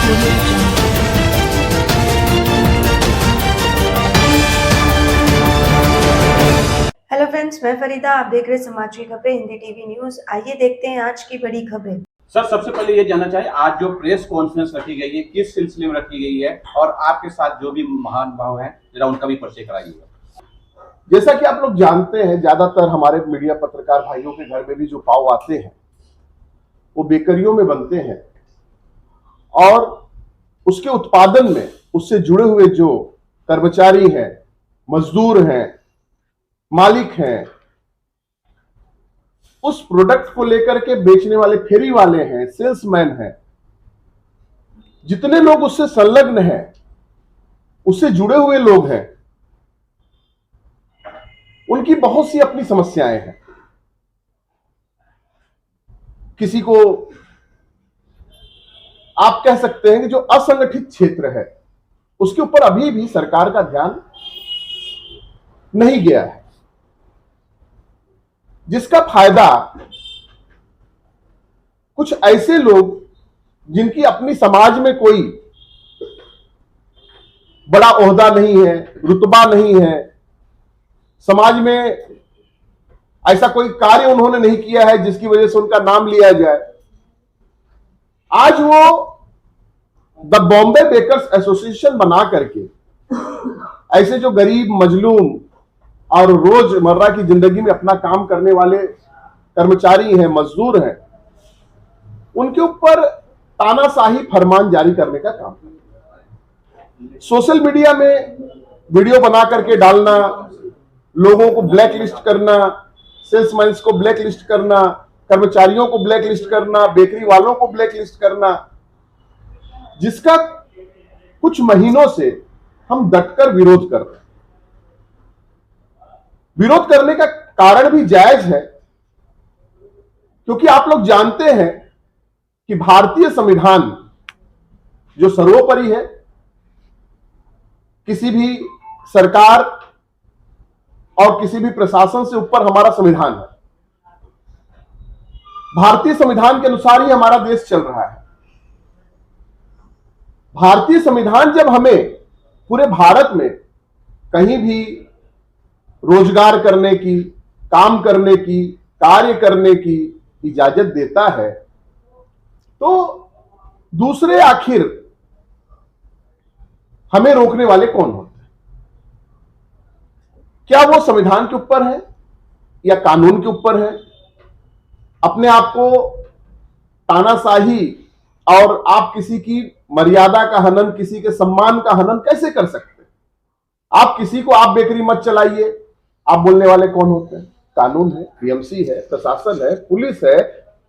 Hello friends, मैं फरीदा। आप देख रहे हैं समाज की खबरें हिंदी टीवी न्यूज। आइए देखते हैं आज की बड़ी खबरें। सर, सबसे पहले ये जानना चाहिए आज जो प्रेस कॉन्फ्रेंस रखी गई है किस सिलसिले में रखी गई है, और आपके साथ जो भी महान भाव हैं जरा उनका भी परिचय कराइएगा। जैसा कि आप लोग जानते हैं, ज्यादातर हमारे मीडिया पत्रकार भाइयों के घर में भी जो पाव आते हैं वो बेकरियों में बनते हैं, और उसके उत्पादन में उससे जुड़े हुए जो कर्मचारी हैं, मजदूर हैं, मालिक हैं, उस प्रोडक्ट को लेकर के बेचने वाले फेरी वाले हैं, सेल्समैन हैं, जितने लोग उससे संलग्न हैं, उससे जुड़े हुए लोग हैं, उनकी बहुत सी अपनी समस्याएं हैं। किसी को आप कह सकते हैं कि जो असंगठित क्षेत्र है उसके ऊपर अभी भी सरकार का ध्यान नहीं गया है, जिसका फायदा कुछ ऐसे लोग जिनकी अपनी समाज में कोई बड़ा ओहदा नहीं है, रुतबा नहीं है, समाज में ऐसा कोई कार्य उन्होंने नहीं किया है जिसकी वजह से उनका नाम लिया जाए, आज वो द बॉम्बे बेकर्स एसोसिएशन बना करके ऐसे जो गरीब, मजलूम और रोजमर्रा की जिंदगी में अपना काम करने वाले कर्मचारी हैं, मजदूर हैं, उनके ऊपर तानाशाही फरमान जारी करने का काम है। सोशल मीडिया में वीडियो बना करके डालना, लोगों को ब्लैक लिस्ट करना, सेल्समैन को ब्लैक लिस्ट करना, कर्मचारियों को ब्लैक लिस्ट करना, बेकरी वालों को ब्लैक लिस्ट करना, जिसका कुछ महीनों से हम डटकर विरोध कर रहे हैं। विरोध करने का कारण भी जायज है, क्योंकि आप लोग जानते हैं कि भारतीय संविधान जो सर्वोपरि है, किसी भी सरकार और किसी भी प्रशासन से ऊपर हमारा संविधान है। भारतीय संविधान के अनुसार ही हमारा देश चल रहा है। भारतीय संविधान जब हमें पूरे भारत में कहीं भी रोजगार करने की, काम करने की, कार्य करने की इजाजत देता है, तो दूसरे आखिर हमें रोकने वाले कौन होते हैं? क्या वो संविधान के ऊपर है या कानून के ऊपर है? अपने आप को तानाशाही और आप किसी की मर्यादा का हनन, किसी के सम्मान का हनन कैसे कर सकते हैं? आप किसी को आप बेकरी मत चलाइए, आप बोलने वाले कौन होते हैं? कानून है, बीएमसी है, प्रशासन है, पुलिस है,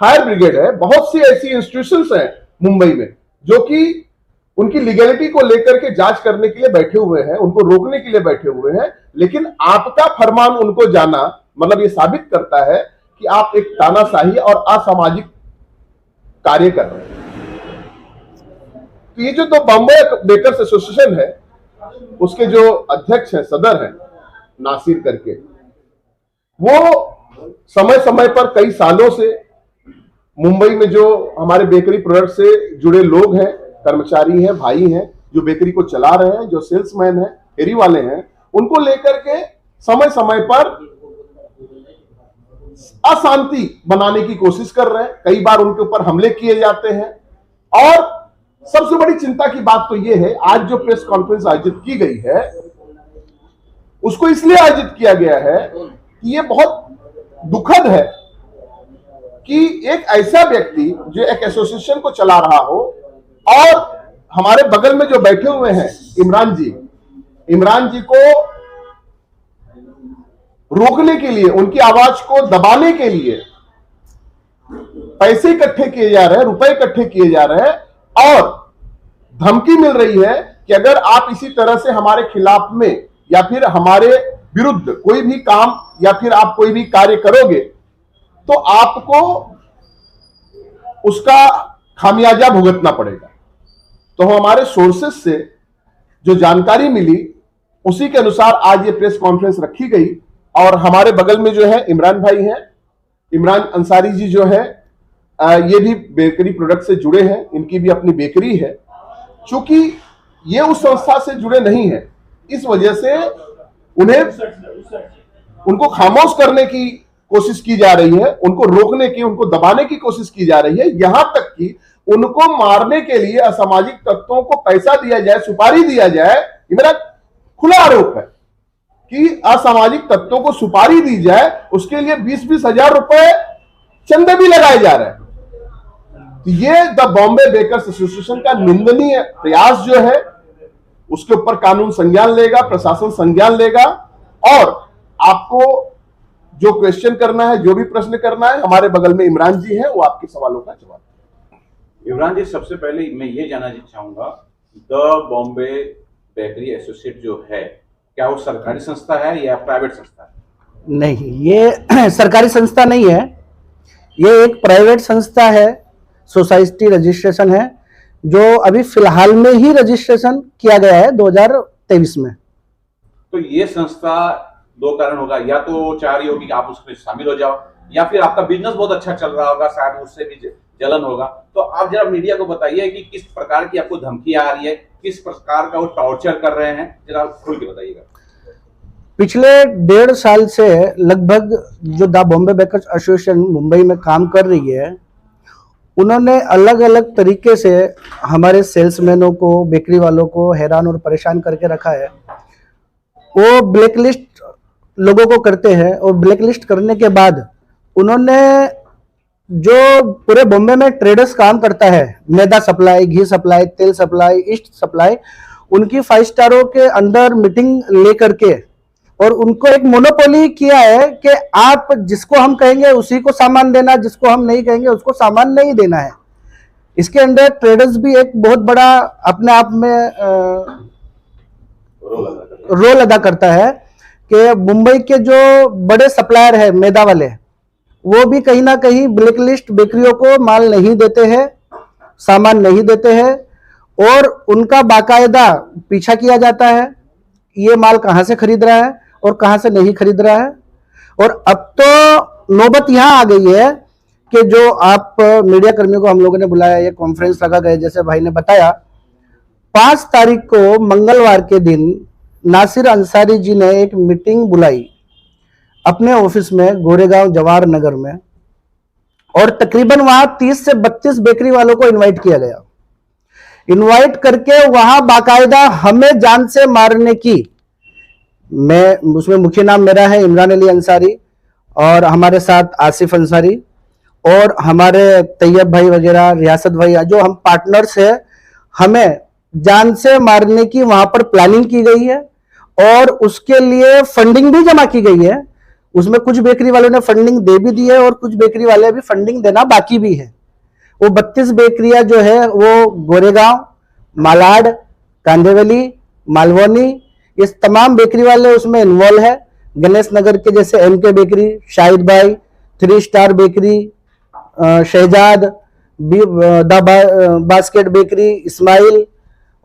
फायर ब्रिगेड है, बहुत सी ऐसी इंस्टीट्यूशंस हैं मुंबई में जो कि उनकी लीगैलिटी को लेकर के जांच करने के लिए बैठे हुए हैं, उनको रोकने के लिए बैठे हुए हैं। लेकिन आपका फरमान उनको जाना मतलब ये साबित करता है कि आप एक तानाशाही और असामाजिक कार्य कर रहे हैं। तो ये जो बॉम्बे बेकर्स एसोसिएशन है, उसके जो अध्यक्ष हैं, सदर हैं नासिर करके, वो समय समय पर कई सालों से मुंबई में जो हमारे बेकरी प्रोडक्ट से जुड़े लोग हैं, कर्मचारी हैं, भाई हैं, जो बेकरी को चला रहे हैं, जो सेल्समैन हैं, फेरी वाले हैं, उनको लेकर के समय समय पर अशांति बनाने की कोशिश कर रहे हैं। कई बार उनके ऊपर हमले किए जाते हैं। और सबसे बड़ी चिंता की बात तो यह है, आज जो प्रेस कॉन्फ्रेंस आयोजित की गई है उसको इसलिए आयोजित किया गया है कि यह बहुत दुखद है कि एक ऐसा व्यक्ति जो एक एसोसिएशन को चला रहा हो, और हमारे बगल में जो बैठे हुए हैं इमरान जी को रोकने के लिए, उनकी आवाज को दबाने के लिए पैसे इकट्ठे किए जा रहे हैं, रुपए इकट्ठे किए जा रहे हैं, और धमकी मिल रही है कि अगर आप इसी तरह से हमारे खिलाफ में या फिर हमारे विरुद्ध कोई भी काम या फिर आप कोई भी कार्य करोगे तो आपको उसका खामियाजा भुगतना पड़ेगा। तो हमारे सोर्सेस से जो जानकारी मिली उसी के अनुसार आज ये प्रेस कॉन्फ्रेंस रखी गई। और हमारे बगल में जो है इमरान भाई हैं, इमरान अंसारी जी जो है, ये भी बेकरी प्रोडक्ट से जुड़े हैं, इनकी भी अपनी बेकरी है। चूंकि ये उस संस्था से जुड़े नहीं है, इस वजह से उनको खामोश करने की कोशिश की जा रही है, उनको रोकने की, उनको दबाने की कोशिश की जा रही है। यहां तक कि उनको मारने के लिए असामाजिक तत्वों को पैसा दिया जाए, सुपारी दिया जाए। ये मेरा खुला आरोप है कि असामाजिक तत्वों को सुपारी दी जाए, उसके लिए 20-20 हजार रुपए चंदे भी लगाए जा रहे हैं। तो ये द बॉम्बे बेकर्स एसोसिएशन का निंदनीय प्रयास जो है, उसके ऊपर कानून संज्ञान लेगा, प्रशासन संज्ञान लेगा। और आपको जो क्वेश्चन करना है, जो भी प्रश्न करना है, हमारे बगल में इमरान जी हैं, वो आपके सवालों का जवाब देंगे। इमरान जी, सबसे पहले मैं ये जानना चाहूंगा, द बॉम्बे बेकरी एसोसिएट जो है, क्या वो सरकारी संस्था है या प्राइवेट संस्था है? नहीं, ये सरकारी संस्था नहीं है, ये एक प्राइवेट संस्था है, सोसाइटी रजिस्ट्रेशन है, जो अभी फिलहाल में ही रजिस्ट्रेशन किया गया है 2023 में। तो ये संस्था दो कारण होगा, या तो चाह रही होगी कि आप उसमें शामिल हो जाओ, या फिर आपका बिजनेस बहुत अच्छा चल रहा होगा, शायद उससे भी जलन होगा। तो आप जरा मीडिया को बताइए कि किस प्रकार की आपको धमकी आ रही है, किस प्रकार का वो टॉर्चर कर रहे हैं, जरा खुल के बताइएगा। पिछले 1.5 साल से लगभग जो the Bombay bakers association Mumbai में काम कर रही है, उन्होंने अलग अलग तरीके से हमारे सेल्समैनों को, बेकरी वालों को हैरान और परेशान करके रखा है। वो ब्लैकलिस्ट लोगों को करते हैं, और ब्लैकलिस्ट करने के बाद उन्होंने जो पूरे बॉम्बे में ट्रेडर्स काम करता है, मैदा सप्लाई, घी सप्लाई, तेल सप्लाई, ईस्ट सप्लाई, उनकी 5 स्टारों के अंदर मीटिंग लेकर के और उनको एक मोनोपोली किया है कि आप जिसको हम कहेंगे उसी को सामान देना, जिसको हम नहीं कहेंगे उसको सामान नहीं देना है। इसके अंदर ट्रेडर्स भी एक बहुत बड़ा अपने आप में रोल अदा करता है कि मुंबई के जो बड़े सप्लायर है मैदा वाले, वो भी कहीं ना कहीं ब्लैकलिस्ट बेकरियों को माल नहीं देते हैं, सामान नहीं देते हैं, और उनका बाकायदा पीछा किया जाता है ये माल कहां से खरीद रहा है और कहां से नहीं खरीद रहा है। और अब तो नौबत यहां आ गई है कि जो आप मीडिया कर्मियों को हम लोगों ने बुलाया, ये कॉन्फ्रेंस रखा गया, जैसे भाई ने बताया, 5 तारीख को मंगलवार के दिन नासिर अंसारी जी ने एक मीटिंग बुलाई अपने ऑफिस में गोरेगांव जवाहर नगर में, और तकरीबन वहां 30 से 32 बेकरी वालों को इनवाइट किया गया। इनवाइट करके वहां बाकायदा हमें जान से मारने की, मैं उसमें मुख्य नाम मेरा है इमरान अली अंसारी, और हमारे साथ आसिफ अंसारी और हमारे तैयब भाई वगैरह, रियासत भाई, जो हम पार्टनर्स हैं, हमें जान से मारने की वहां पर प्लानिंग की गई है और उसके लिए फंडिंग भी जमा की गई है। उसमें कुछ बेकरी वालों ने फंडिंग दे भी दी है और कुछ बेकरी वाले अभी फंडिंग देना बाकी भी है। वो 32 बेकरियां जो है वो गोरेगांव, मालाड, कांदेवली, मालवनी, ये तमाम बेकरी वाले उसमें इन्वॉल्व है। गणेश नगर के जैसे एमके बेकरी, शाहिद भाई, 3 star bakery, Shahzad, the basket bakery, Ismail,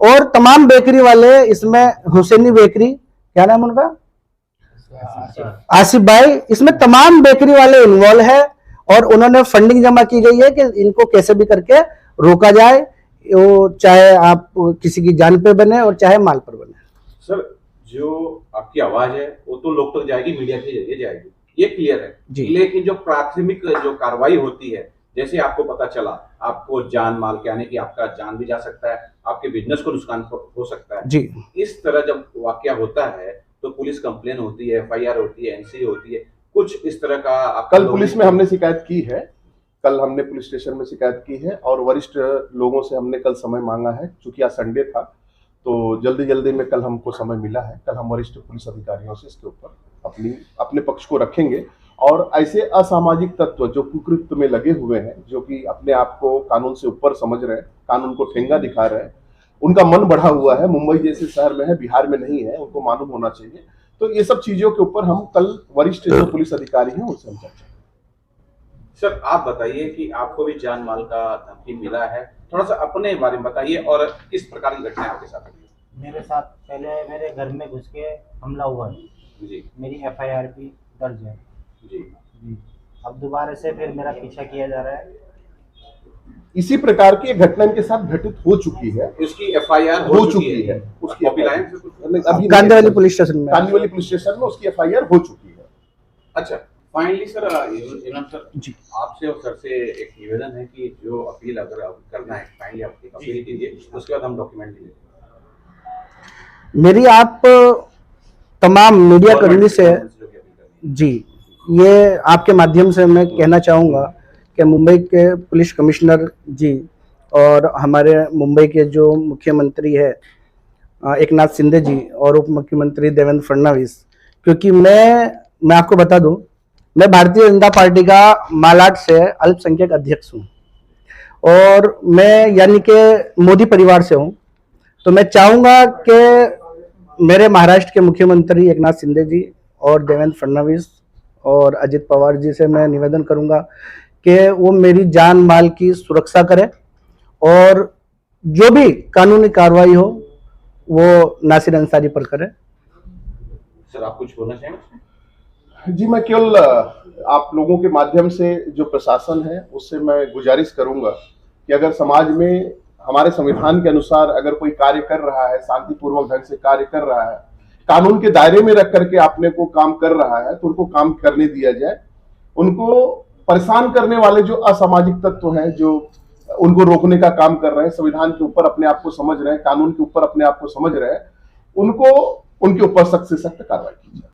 और तमाम बेकरी वाले इसमें, हुसैनी बेकरी, क्या नाम उनका, आसिफ भाई, इसमें तमाम बेकरी वाले इन्वॉल्व है। और उन्होंने फंडिंग जमा की गई है कि इनको कैसे भी करके रोका जाए, वो चाहे आप किसी की जान पे बने और चाहे माल पर बने। सर, जो आपकी आवाज है वो तो लोग तक जाएगी, मीडिया के जरिए जाएगी, ये क्लियर है जी। लेकिन जो प्राथमिक जो कार्रवाई होती है, जैसे आपको पता चला, आपको जान माल के आने की, आपका जान भी जा सकता है, आपके बिजनेस को नुकसान हो सकता है जी। इस तरह जब वाकया होता है तो पुलिस कंप्लेन होती है, FIR होती है, NC होती है, कुछ इस तरह का कल पुलिस में हमने शिकायत की है, कल हमने पुलिस स्टेशन में शिकायत की है, और वरिष्ठ लोगों से हमने कल समय मांगा है। चूंकि आज संडे था तो जल्दी जल्दी में कल हमको समय मिला है। कल हम वरिष्ठ पुलिस अधिकारियों से इसके ऊपर अपने पक्ष को रखेंगे, और ऐसे असामाजिक तत्व जो कुकृत्य में लगे हुए हैं, जो कि अपने आप को कानून से ऊपर समझ रहे हैं, कानून को ठेंगा दिखा रहे हैं, उनका मन बढ़ा हुआ है, मुंबई जैसे शहर में है, बिहार में नहीं है, उनको मालूम होना चाहिए। तो ये सब चीजों के ऊपर हम कल वरिष्ठ जो पुलिस अधिकारी हैं उनसे हम चर्चा। सर, आप बताइए कि आपको भी जान माल का धमकी मिला है, थोड़ा सा अपने बारे में बताइए और किस प्रकार की घटना आपके साथ हुई? मेरे साथ पहले मेरे घर में घुस के हमला हुआ जी मेरी FIR भी दर्ज है जी। जी। अब दोबारा से फिर मेरा पीछा किया जा रहा है। इसी प्रकार की एक घटना इनके साथ घटित हो चुकी है, इसकी FIR हो चुकी है। उसकी कॉपी लाए हैं? अभी कांदिवली पुलिस स्टेशन में। कांदिवली पुलिस स्टेशन में उसकी FIR हो चुकी है। अच्छा, फाइनली सर, इमाम सर जी। आपसे और सर से एक निवेदन है कि जो अपील अगर आप करना है फाइनली आप एक अपील कीजिए, उसके बाद हम डॉक्यूमेंट लेंगे। मेरी आप तमाम मीडिया कर्मी से जी, ये आपके माध्यम से मैं कहना चाहूँगा कि मुंबई के पुलिस कमिश्नर जी और हमारे मुंबई के जो मुख्यमंत्री है एकनाथ शिंदे जी और उप मुख्यमंत्री देवेंद्र फडणवीस, क्योंकि मैं आपको बता दूं, मैं भारतीय जनता पार्टी का मालाड से अल्पसंख्यक अध्यक्ष हूँ और मैं यानी कि मोदी परिवार से हूँ। तो मैं चाहूँगा कि मेरे महाराष्ट्र के मुख्यमंत्री एकनाथ शिंदे जी और देवेंद्र फडणवीस और अजित पवार जी से मैं निवेदन करूंगा कि वो मेरी जान माल की सुरक्षा करें और जो भी कानूनी कार्रवाई हो वो नासिर अंसारी पर करें। सर आप कुछ बोलना चाहेंगे? जी, मैं केवल आप लोगों के माध्यम से जो प्रशासन है उससे मैं गुजारिश करूंगा कि अगर समाज में हमारे संविधान के अनुसार अगर कोई कार्य कर रहा है, शांतिपूर्वक ढंग से कार्य कर रहा है, कानून के दायरे में रख करके अपने को काम कर रहा है, तो उनको काम करने दिया जाए। उनको परेशान करने वाले जो असामाजिक तत्व हैं, जो उनको रोकने का काम कर रहे हैं, संविधान के ऊपर अपने आप को समझ रहे हैं, कानून के ऊपर अपने आप को समझ रहे हैं, उनको उनके ऊपर सख्त से सख्त कार्रवाई की जाए।